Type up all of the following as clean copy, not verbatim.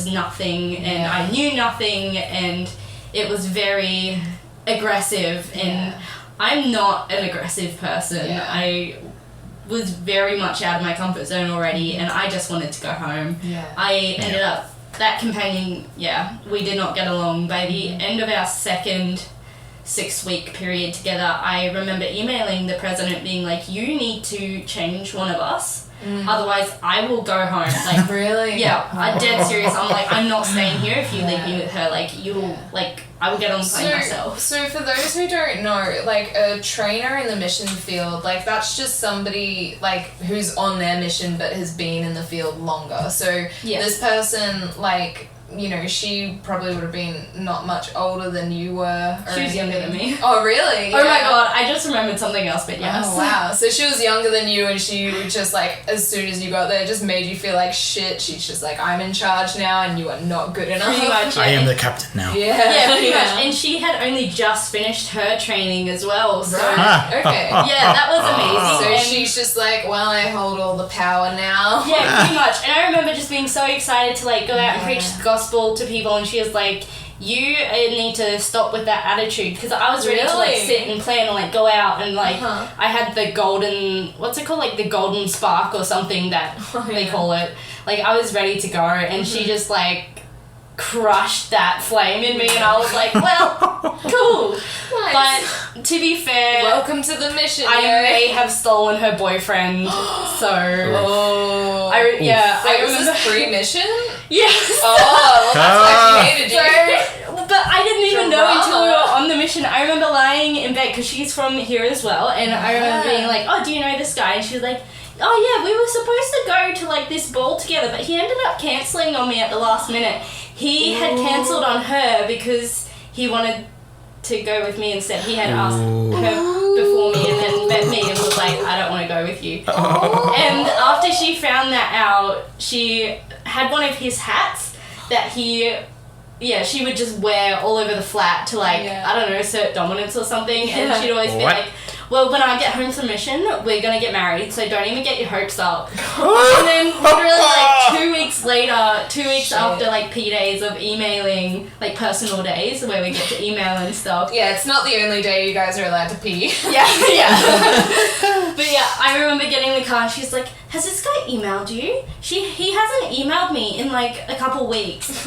was nothing and I knew nothing, and it was very aggressive, and I'm not an aggressive person. I was very much out of my comfort zone already, and I just wanted to go home. I ended up, that companion, we did not get along. By the end of our second 6-week period together, I remember emailing the president being like, you need to change one of us. Otherwise, I will go home. Like, really? Yeah, I'm dead serious. I'm like, I'm not staying here if you leave me with her. Like, you'll, like, I will get on the plane myself. So for those who don't know, like, a trainer in the mission field, like, that's just somebody, like, who's on their mission but has been in the field longer. So this person, like, you know, she probably would have been not much older than you were. She was younger than me. Oh, really? Oh my god, I just remembered something else, but yes. Oh, wow. So she was younger than you, and she just, like, as soon as you got there, just made you feel like shit. She's just like, I'm in charge now, and you are not good enough. Pretty much, I am the captain now. Yeah, pretty much. And she had only just finished her training as well, so... Right. Okay. Yeah, that was amazing. So and she's just like, well, I hold all the power now. Yeah, pretty much. And I remember just being so excited to, like, go out and preach the gospel to people, and she was like, you need to stop with that attitude, because I was ready to, like, sit and plan and, like, go out and, like, I had the golden, what's it called, like, the golden spark or something that they call it. Like, I was ready to go, and she just, like, crushed that flame in me, and I was like, well, cool. Nice. But to be fair, welcome to the mission. I may have stolen her boyfriend, so I was this pre-mission? Yes. Oh, well, that's why she hated you. But I didn't even know until we were on the mission. I remember lying in bed, because she's from here as well, and I remember being like, oh, do you know this guy? And she was like, oh yeah, we were supposed to go to, like, this ball together, but he ended up cancelling on me at the last minute. He had cancelled on her because he wanted to go with me instead. He had asked her before me and then met me and was like, I don't want to go with you. And after she found that out, she had one of his hats that she would just wear all over the flat to, like, I don't know, assert dominance or something. And she'd always be like, well, when I get home from mission, we're going to get married, so don't even get your hopes up. And then literally, like, 2 weeks later, 2 weeks after, like, P-days of emailing, like, personal days where we get to email and stuff. Yeah, it's not the only day you guys are allowed to pee. Yeah. But yeah, I remember getting in the car and she's like, has this guy emailed you? He hasn't emailed me in, like, a couple weeks.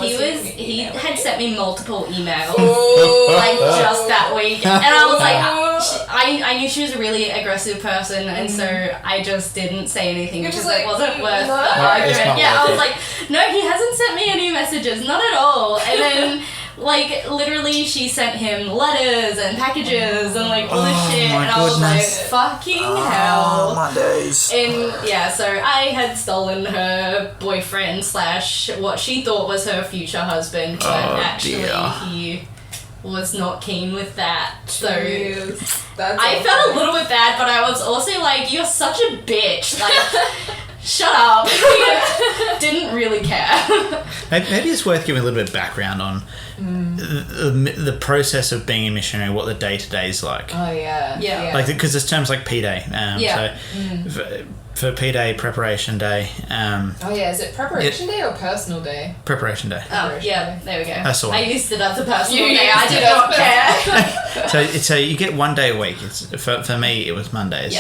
He had sent me multiple emails, like, just that week. And I was like, I knew she was a really aggressive person, and so I just didn't say anything because it wasn't worth the argument. I was like, no, he hasn't sent me any messages, not at all. And then, like, literally she sent him letters and packages and, like, all this shit, and I was like, fucking hell. My days. And so I had stolen her boyfriend / what she thought was her future husband, but actually he was not keen with that. So I felt a little bit bad, but I was also like, you're such a bitch. Like, shut up. Didn't really care. Maybe it's worth giving a little bit of background on the process of being a missionary, what the day-to-day is like. Oh, yeah. Like, because there's terms like P-Day. So for P-Day, preparation day. Is it preparation day or personal day? Preparation day. Oh, yeah, there we go. That's the one. I used it as a personal day. I did not care. So you get 1 day a week. For me, it was Mondays.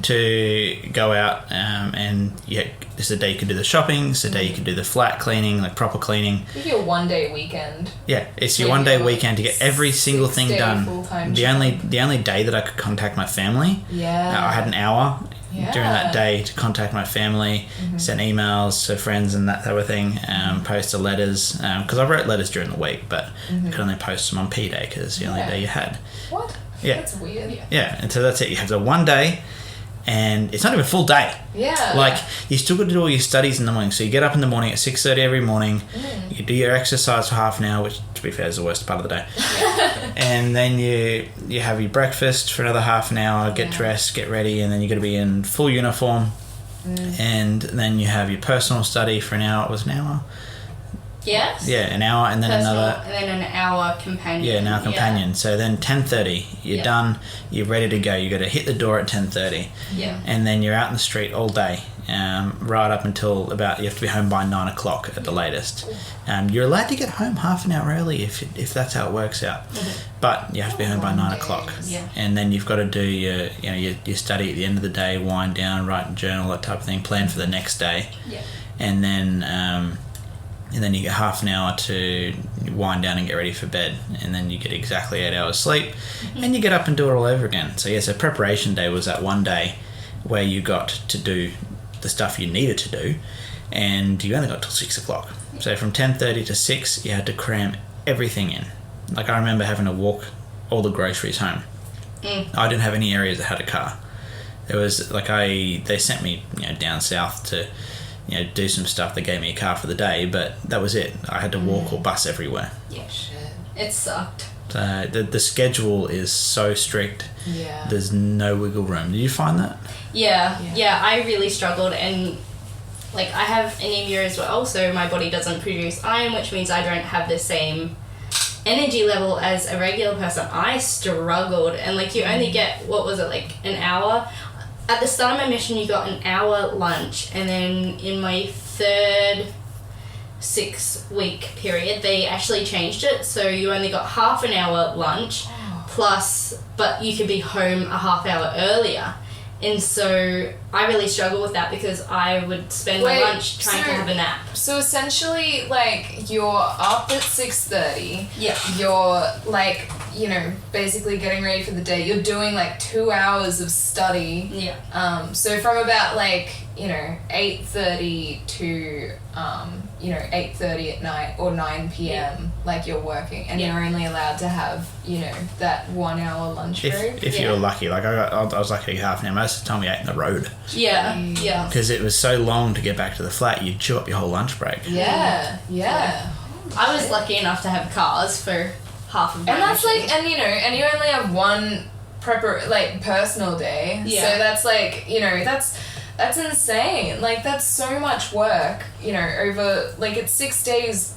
To go out and this is the day you can do the shopping. It's the day you can do the flat cleaning, like proper cleaning. You get a 1 day weekend. Yeah, it's your 1 day weekend to get every single thing done. The only day that I could contact my family. I had an hour during that day to contact my family, send emails to friends and that type of thing, post the letters, because I wrote letters during the week, but I could only post them on P-Day because it's the only day you had. What? Yeah. That's weird. Yeah, and so that's it. You have the 1 day, and it's not even a full day. Yeah. Like, you still got to do all your studies in the morning. So you get up in the morning at 6:30 every morning. You do your exercise for half an hour, which, to be fair, is the worst part of the day. And then you have your breakfast for another half an hour, get dressed, get ready, and then you got to be in full uniform. And then you have your personal study for an hour. It was an hour? Yes. Yeah, an hour, and then personal, another... And then an hour companion. Yeah, an hour companion. So then 10:30, you're done, you're ready to go. You got to hit the door at 10:30. Yeah. And then you're out in the street all day. right up until about, you have to be home by 9 o'clock at the latest. You're allowed to get home half an hour early if that's how it works out, but you have to be home by 9 o'clock. And then you've got to do your study at the end of the day, wind down, write a journal, that type of thing, plan for the next day. And then you get half an hour to wind down and get ready for bed, and then you get exactly 8 hours sleep, and you get up and do it all over again. So so preparation day was that one day where you got to do the stuff you needed to do, and you only got till 6 o'clock. So from 10:30 to 6, you had to cram everything in. Like, I remember having to walk all the groceries home. I didn't have any areas that had a car. There was like, they sent me down south to do some stuff. They gave me a car for the day, but that was it. I had to walk or bus everywhere. It sucked. The schedule is so strict. There's no wiggle room. Did you find that? Yeah, I really struggled, and like, I have anemia as well, so my body doesn't produce iron, which means I don't have the same energy level as a regular person. I struggled, and like, you only get, what was it, like an hour? At the start of my mission, you got an hour lunch, and then in my third 6-week period, they actually changed it, so you only got half an hour lunch, but you could be home a half hour earlier. And so I really struggle with that, because I would spend my lunch trying to have a nap. So essentially, like, you're up at 6:30. You're, like, basically getting ready for the day. You're doing, like, 2 hours of study. So from about, like, 8:30 to, 8:30 at night or 9 p.m., like, you're working, and you're only allowed to have, that 1 hour lunch break. If you're lucky. Like, I was lucky half an hour. Most of the time we ate in the road. Because it was so long to get back to the flat, you'd chew up your whole lunch break. I was lucky enough to have cars for half of my And that's mission. like, and you only have one personal day. So that's like, that's insane. Like, that's so much work, over, like, it's 6 days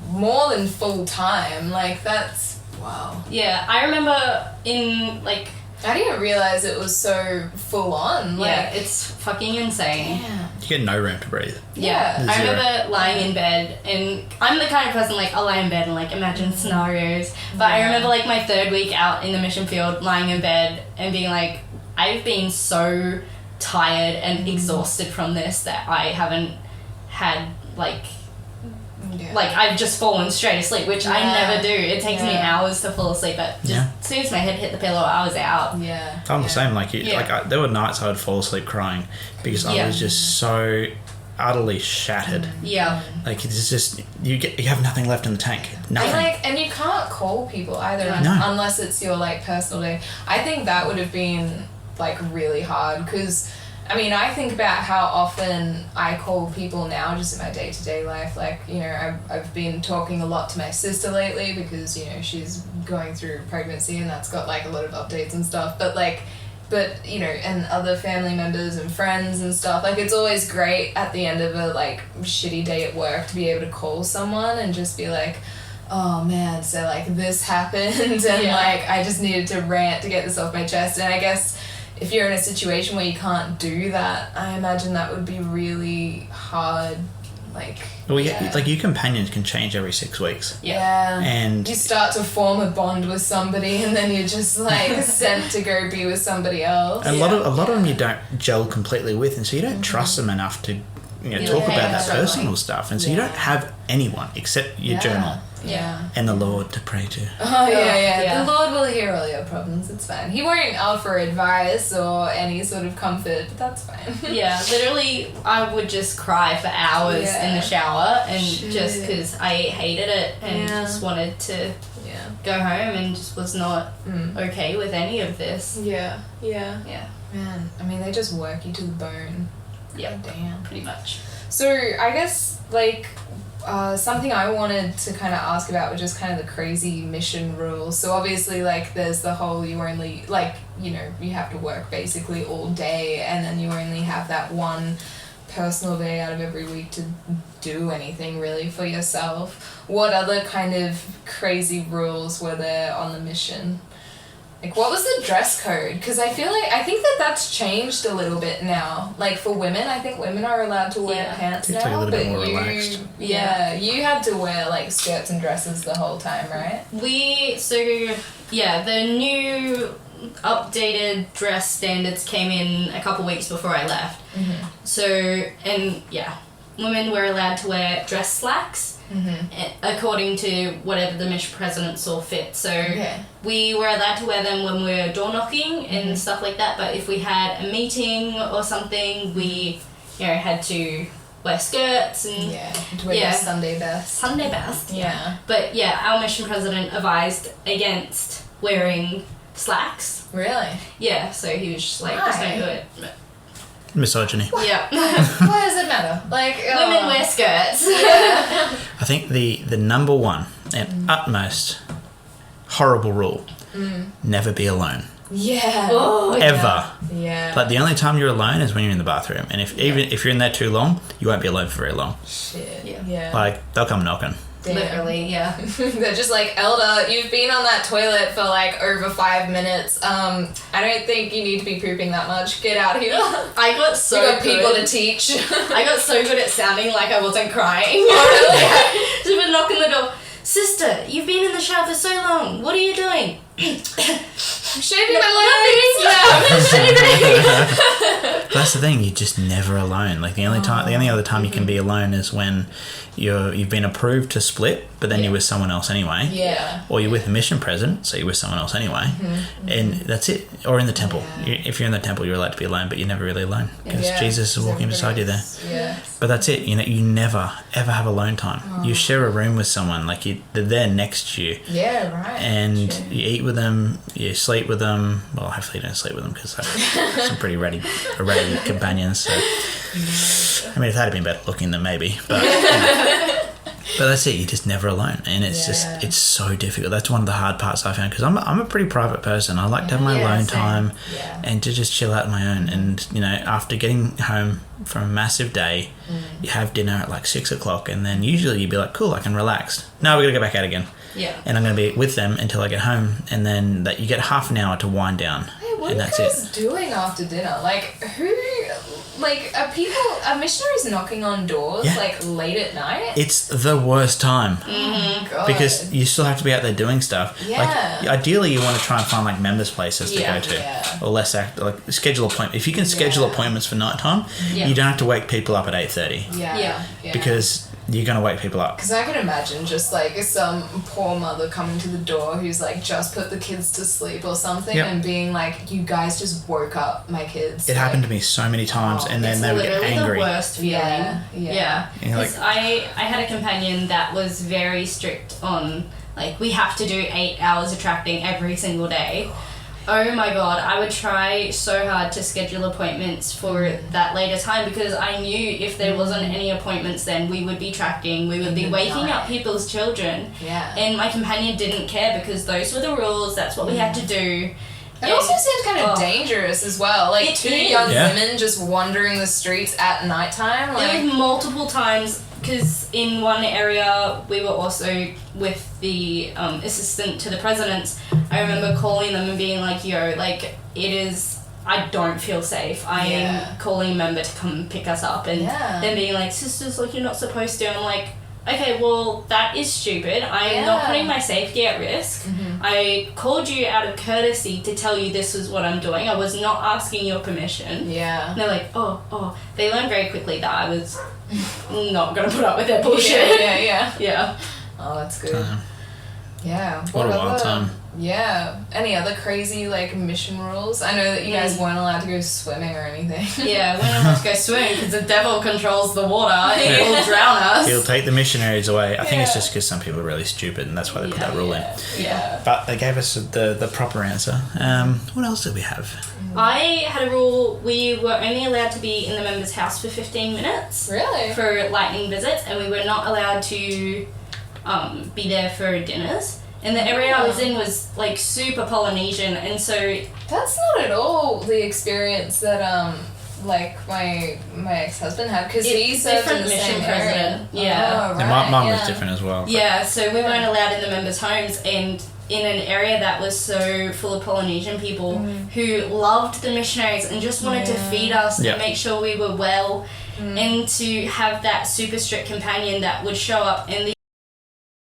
more than full time. Like, that's, wow. Yeah, I remember in, like... I didn't realize it was so full on. Like, it's fucking insane. You get no room to breathe. I remember lying in bed, and I'm the kind of person, like, I'll lie in bed and, like, imagine scenarios. But I remember, like, my third week out in the mission field, lying in bed and being like, I've been so tired and exhausted from this that I haven't had, like... Like, I've just fallen straight asleep, which I never do. It takes me hours to fall asleep, but just as soon as my head hit the pillow, I was out. I'm the same. Like, there were nights I would fall asleep crying because I was just so utterly shattered. Like, it's just, you have nothing left in the tank. Nothing. And you can't call people either unless it's your, like, personal day. I think that would have been, like, really hard, because... I mean, I think about how often I call people now just in my day-to-day life. Like, I've been talking a lot to my sister lately because, she's going through pregnancy, and that's got, like, a lot of updates and stuff. But, and other family members and friends and stuff. Like, it's always great at the end of a, like, shitty day at work to be able to call someone and just be like, oh, man, so, like, this happened, and, like, I just needed to rant to get this off my chest. And I guess... if you're in a situation where you can't do that, I imagine that would be really hard. Like, like, your companions can change every 6 weeks. And you start to form a bond with somebody, and then you're just, like, sent to go be with somebody else. And a lot of them you don't gel completely with, and so you don't trust them enough to talk about that personal stuff, and so you don't have anyone except your journal. And the Lord to pray to. The Lord will hear all your problems. It's fine. He won't offer advice or any sort of comfort, but that's fine. Literally, I would just cry for hours in the shower, and just because I hated it and just wanted to go home, and just was not okay with any of this. Man, I mean, they just work you to the bone. Damn. Pretty much. So, I guess, like... something I wanted to kind of ask about was just kind of the crazy mission rules. So obviously, like, there's the whole you only, like, you have to work basically all day, and then you only have that one personal day out of every week to do anything really for yourself. What other kind of crazy rules were there on the mission? Like, what was the dress code? Because I think that's changed a little bit now. Like, for women, I think women are allowed to wear pants it's now. like a little bit more relaxed. You had to wear, like, skirts and dresses the whole time, right? The new updated dress standards came in a couple weeks before I left. Mm-hmm. So, and women were allowed to wear dress slacks. Mm-hmm. According to whatever the mission president saw fit. So we were allowed to wear them when we were door knocking and stuff like that, but if we had a meeting or something, we had to wear skirts and to wear their Sunday best. Sunday best. Yeah. But our mission president advised against wearing slacks. Really? Yeah, so he was just like, just don't do it. Misogyny. Yeah. Why does it matter? Like, women wear skirts. I think the number one and utmost horrible rule: never be alone. Yeah. Oh, ever. Yeah. Like, the only time you're alone is when you're in the bathroom, and even if you're in there too long, you won't be alone for very long. Shit. Yeah. Like, they'll come knocking. Damn. Literally, yeah. They're just like, Elder, you've been on that toilet for like over 5 minutes. I don't think you need to be pooping that much. Get out here. I got so you got good. people to teach. I got so good at sounding like I wasn't crying. Oh, really? She would knock on the door. Sister, you've been in the shower for so long. What are you doing? I'm shaving my legs. Yeah, I'm shaving. That's the thing. You're just never alone. Like, the only other time you can be alone is when you've been approved to split, but then you're with someone else anyway. Yeah. Or you're with the mission president, so you're with someone else anyway. Mm-hmm. And that's it. Or in the temple. Yeah. If you're in the temple, you're allowed to be alone, but you're never really alone because Jesus is walking beside you there. Yeah. But that's it. You never ever have alone time. You share a room with someone. Like, they're there next to you. Yeah, right. And you eat with them, you sleep with them. Well, hopefully you don't sleep with them because they're some pretty ready companions. So, I mean, if that had been better looking, then maybe. But but that's it. You're just never alone, and it's it's so difficult. That's one of the hard parts I found because I'm a pretty private person. I like to have my alone time and to just chill out on my own. And after getting home from a massive day, you have dinner at like 6 o'clock, and then usually you'd be like, cool, I can relax. Now we're gonna go back out again. Yeah. And I'm going to be with them until I get home, and then you get half an hour to wind down. Hey, what and are you guys doing after dinner? Like, are missionaries knocking on doors like late at night? It's the worst time. Mm-hmm. God. Because you still have to be out there doing stuff. Yeah. Like, ideally you want to try and find like members places to go to. Yeah. Or schedule appointments. If you can schedule appointments for nighttime, you don't have to wake people up at 8:30. Yeah. Because you're going to wake people up. Because I can imagine just like some poor mother coming to the door who's like just put the kids to sleep or something and being like, you guys just woke up my kids. It happened to me so many times, and then they would get angry. The worst feeling. Yeah. Because I had a companion that was very strict on, like, we have to do 8 hours of attracting every single day. Oh my god, I would try so hard to schedule appointments for that later time because I knew if there wasn't any appointments then we would be tracking, we would be waking up people's children. Yeah. And my companion didn't care because those were the rules, that's what we had to do. It also seems kind of dangerous as well. Like, two young women just wandering the streets at nighttime. Like, there was multiple times, because in one area we were also with the assistant to the presidents. I remember calling them and being like, yo, like, I don't feel safe. I am calling a member to come pick us up. And then being like, sisters, like, you're not supposed to. I'm like, okay, well, that is stupid. I am not putting my safety at risk. Mm-hmm. I called you out of courtesy to tell you this is what I'm doing. I was not asking your permission. Yeah. And they're like, oh. They learned very quickly that I was not going to put up with their bullshit. Yeah. Oh, that's good. Yeah. What a wild time. Yeah. Any other crazy, like, mission rules? I know that you guys weren't allowed to go swimming or anything. Yeah, we don't have to go swimming because the devil controls the water. He will drown us. He'll take the missionaries away. I think it's just because some people are really stupid and that's why they put that rule in. Yeah. But they gave us the proper answer. What else did we have? I had a rule. We were only allowed to be in the member's house for 15 minutes. Really? For lightning visits, and we were not allowed to be there for dinners. And the area I was in was, like, super Polynesian, and so... That's not at all the experience that, like, my ex-husband had, because he served in the same area. Yeah. Oh, right. Mine was different as well. Yeah, so we weren't allowed in the members' homes, and in an area that was so full of Polynesian people who loved the missionaries and just wanted to feed us and make sure we were well, and to have that super strict companion that would show up and